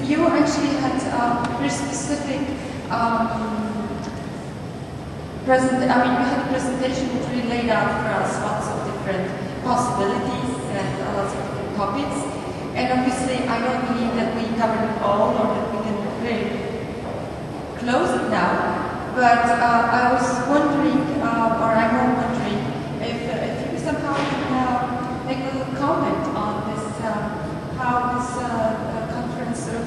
you actually had very specific you had a presentation which really laid out for us lots of different possibilities and lots of different topics. And obviously, I don't believe that we covered it all or that we can really close it now. But I was wondering, or I'm wondering, if you somehow can make a little comment on this, how this conference sort of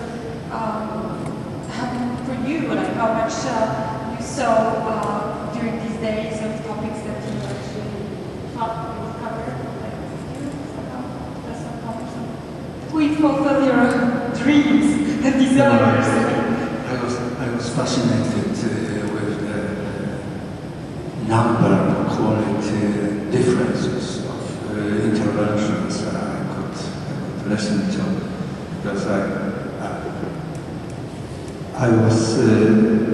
happened for you, like how much you saw during these days of topics that you actually thought you would cover. We fulfill your dreams and desires. I was fascinated with the number, quality, differences of interventions I could listen to, because I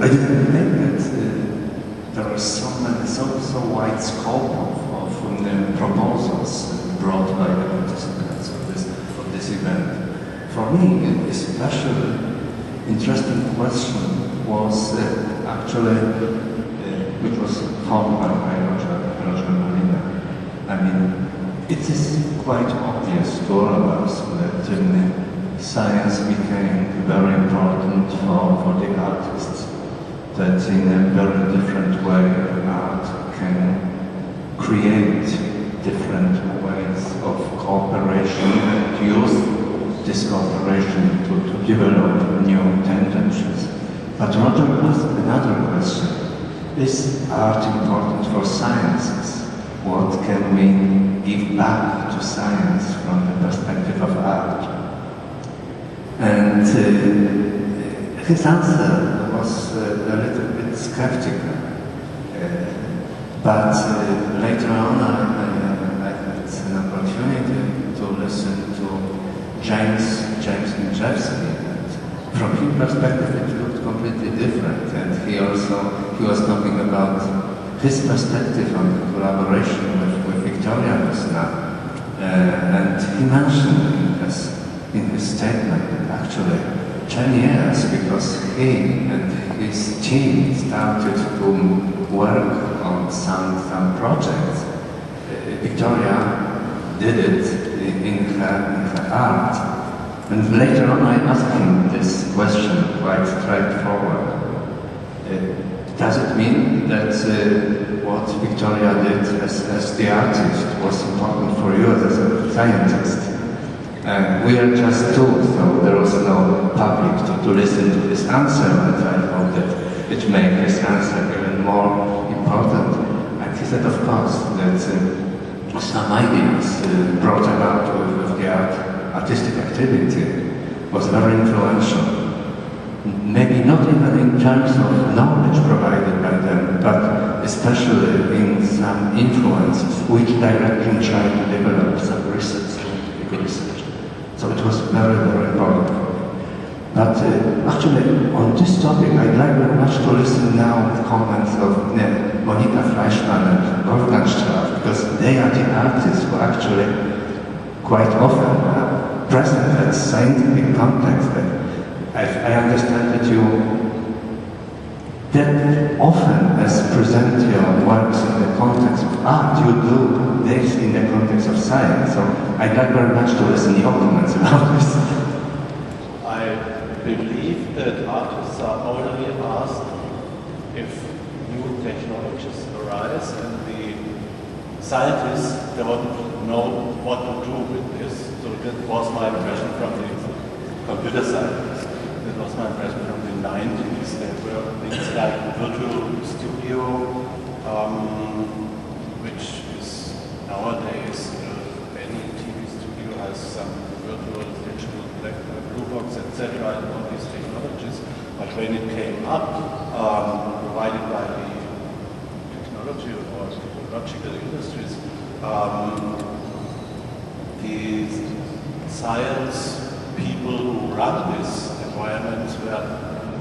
didn't think that there was so wide scope of proposals brought by the participants of this event. For me, especially interesting question was actually, which was formed by Roger Marina. I mean, it is quite obvious to all of us that science became very important for the artists, that in a very different way art can create different ways of cooperation and use this cooperation to develop new tendencies. But Roger asked another question. Is art important for sciences? What can we give back to science from the perspective of art? And his answer was a little bit skeptical. But later on I had an opportunity to listen to James Niczewski, and from his perspective it looked completely different, and he was talking about his perspective on the collaboration with Victoria Vesna, and he mentioned in his statement that actually 10 years, because he and his team started to work on some projects. Victoria did it in her art. And later on I asked him this question quite straightforward. Does it mean that what Victoria did as the artist was important for you as a scientist? We are just tools, so there was no public to listen to this answer, and I hope that it made his answer even more important. And he said, of course, that some ideas brought about with the artistic activity was very influential. Maybe not even in terms of knowledge provided by them, but especially in some influences, which direction tried to develop some research, scientific research. So it was very, very important for me. But actually, on this topic, I'd like very much to listen now to comments of Monika Fleischmann and Wolfgang Strauss, because they are the artists who actually quite often are present at scientific context. I understand that you often, as present your works in the context of art, you do this in the context of science. So I'd like very much to listen to your comments about this. I believe that artists are only asked if new technologies arise and the scientists don't know what to do with this. So that was my impression from the computer scientists. That was my impression from the 90s. There were things like virtual studio, which is nowadays any TV studio has some virtual digital blue box, etc. and all these technologies. But when it came up, provided by the technology or technological industries, the science people who run this environment were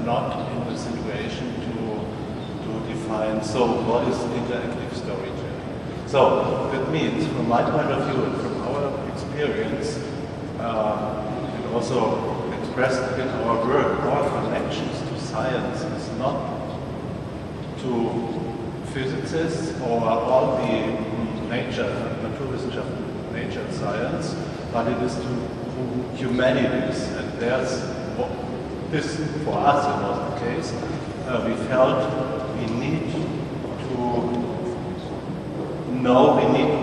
not in the situation to define, so what is interactive storytelling? So that means, from my point of view and from our experience, and also at expressed in our work, our connections to science is not to physicists or all the Naturwissenschaften, nature science, but it is to humanities. And there's this, for us, it was the case. We felt we need to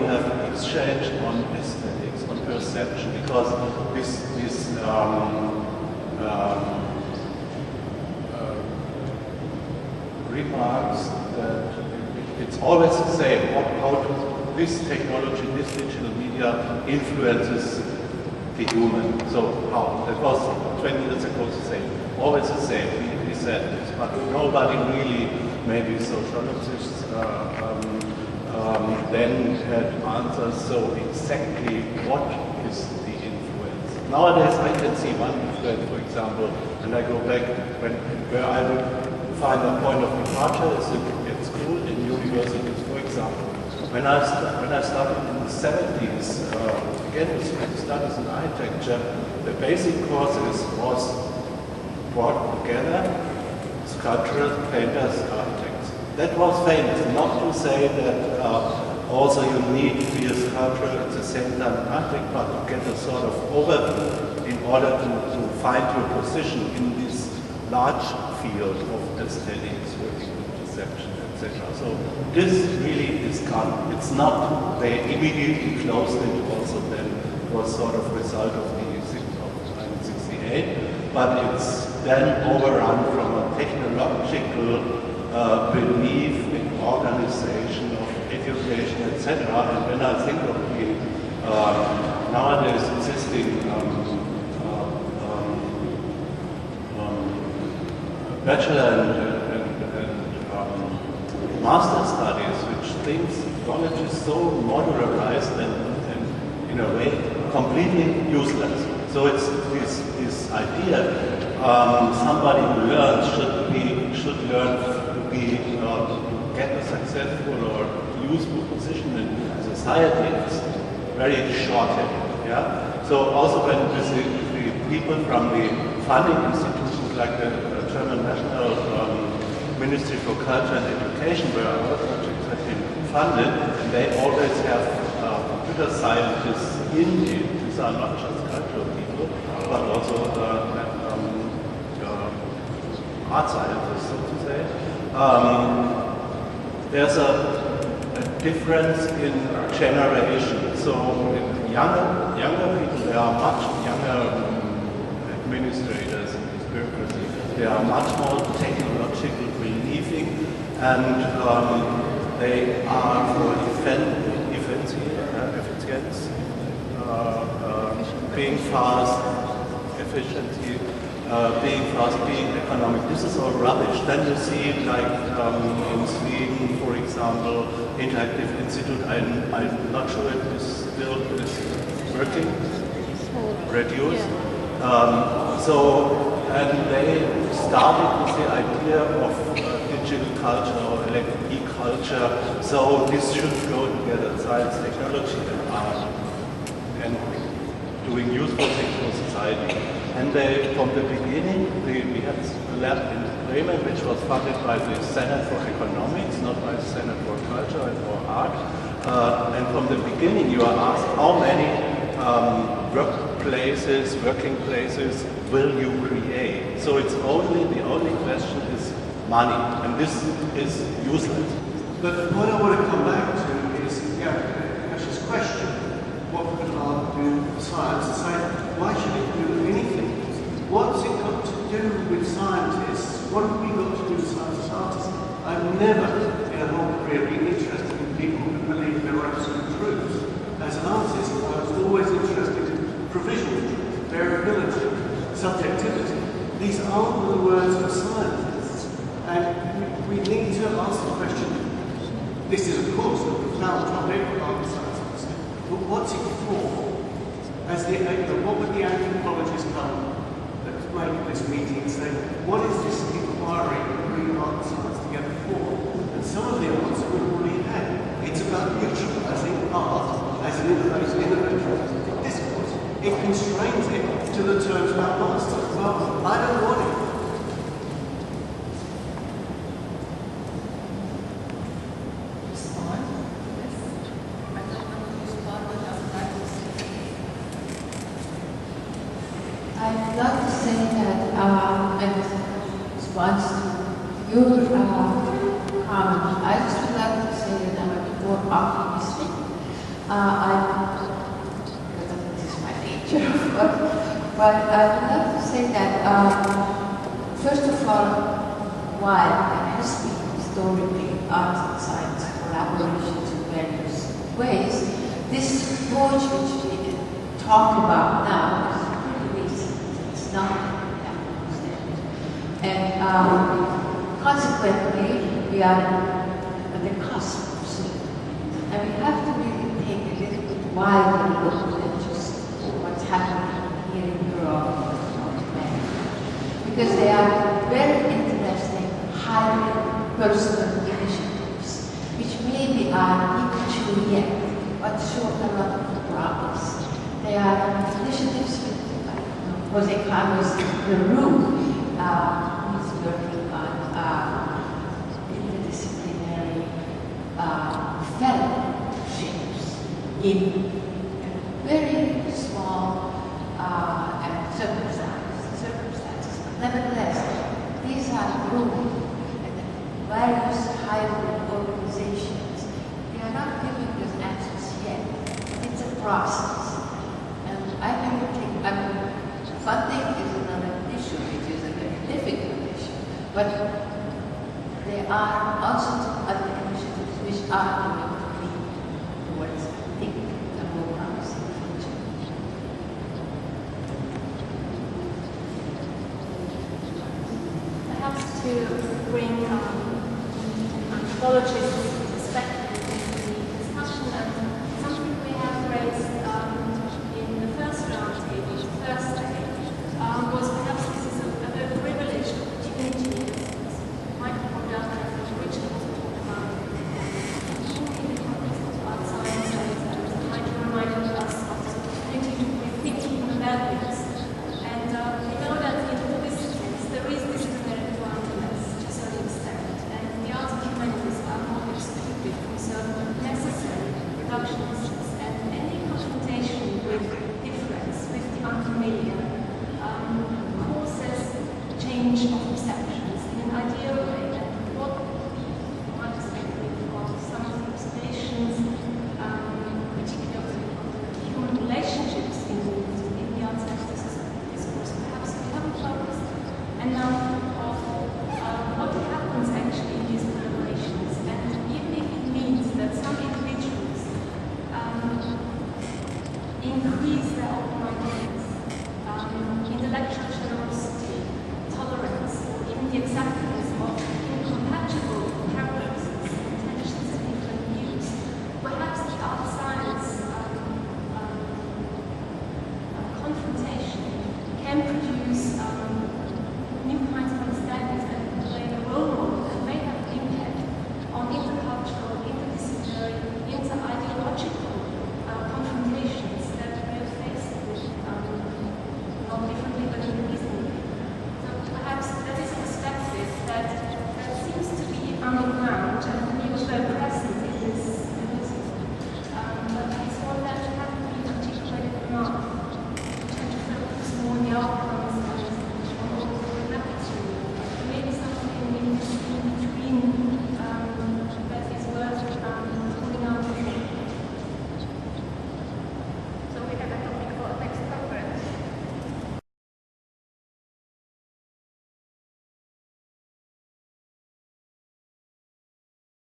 have an exchange on aesthetics, on perception, because these remarks that it's always the same, how this technology, this digital media influences the human. So how? That was 20 years ago the same, always the same. We said this, but nobody really, maybe sociologists, then had answers. So exactly what is the influence? Nowadays I can see one influence, for example, and I go back where I would find a point of departure is at school, in universities, for example. When I started in the 70s, again with studies in architecture, the basic courses was brought together sculptors, painters, architects. That was famous, not to say that also you need to be a sculptor at the same time an architect, but to get a sort of overview in order to find your position in this large field of aesthetics, working with perception, etc. So this really is gone. It's not, they immediately closed it also then, was sort of result of the 1968, but it's then overrun from a technological belief in organization of education, etc. And when I think of the nowadays existing bachelor and master studies, which thinks knowledge is so modularized and in a way completely useless. So it's this idea somebody who learns should learn to be get a successful or useful position in society is very short-headed. Yeah. So also when the people from the funding institutions like the German National Ministry for Culture and Education, where our projects have been funded, and they always have computer scientists in it. These are not just cultural people, but also art scientists, so to say. There's a difference in generation. So in younger people, there are much younger administrators in this bureaucracy. They are much more technological believing, and they are for efficiency, being fast, efficiency, being fast, being economic. This is all rubbish. Then you see, like in Sweden, for example, Interactive Institute. I'm not sure if this still is working. Reduced. And they started with the idea of digital culture or e-culture. So this should go together: science, technology, and art, and doing useful things for society. And they, from the beginning, we had a lab in Bremen, which was funded by the Center for Economics, not by the Center for Culture and for Art. And from the beginning, you are asked how many working places will you create? So it's the only question is money, and this is useless. But what I want to come back to is Ash's question: what could art do for science? And say, why should it do anything? What's it got to do with scientists? What have we got to do with science as artists? I've never, in a whole career, been interested in people who believe there are absolute truths. As an artist, I was always interested in provisional truth, variability, subjectivity. These aren't the words of scientists. And we need to ask the question, this is of course a profound topic for art scientists, but what's it for? What would the anthropologists come that make this meeting and say, what is this inquiry bringing art and science together for? And some of the answers we've already had. It's about neutralizing art as an innovative discourse. It constrains it to the terms of our masters. I'd love to say that, in response to your comment, I just would like to say that I'm a bit more optimistic. Because this is my nature, of course, but I would like to say that, first of all, while there has been historically art and science collaborations in various ways, this approach which we talk about now is pretty recent. It's not that long. And consequently, we are at the cusp of something. And we have to really take a little bit wider look than just what's happening here in Europe or North America. Because they are very interesting, highly personal initiatives, which maybe are immature yet, but show a lot of progress. They are initiatives with Jose Carlos Peru, who's working on interdisciplinary fellowships in very small circumstances. Nevertheless, these are growing, and various hybrid organizations, they are not giving us answers yet. It's a process. And I think funding is another issue, which is a very difficult issue. But there are also some other initiatives which are going to lead towards, I think, a more promising future. Perhaps to bring anthropologists' perspective into the discussion, and something we have raised in the first roundtable, the first day, was perhaps this is a very privileged opportunity, as Michael pointed out, and Richard also talked about, in the context of art science, and Michael reminded us of this opportunity to rethink human values. And we know that in all disciplines there is disciplinary blindness to a certain extent, and the arts and humanities are more excluded from certain necessary reductions, and any confrontation with difference, with the unfamiliar, causes change of perceptions in an ideal way. And what from my perspective of some of the observations, particularly of the human relationships involved in the arts and discourse, perhaps we haven't focused enough of what happens actually in these collaborations. And even if it means that some individuals increase their open-mindedness, intellectual generosity, tolerance, or even the exact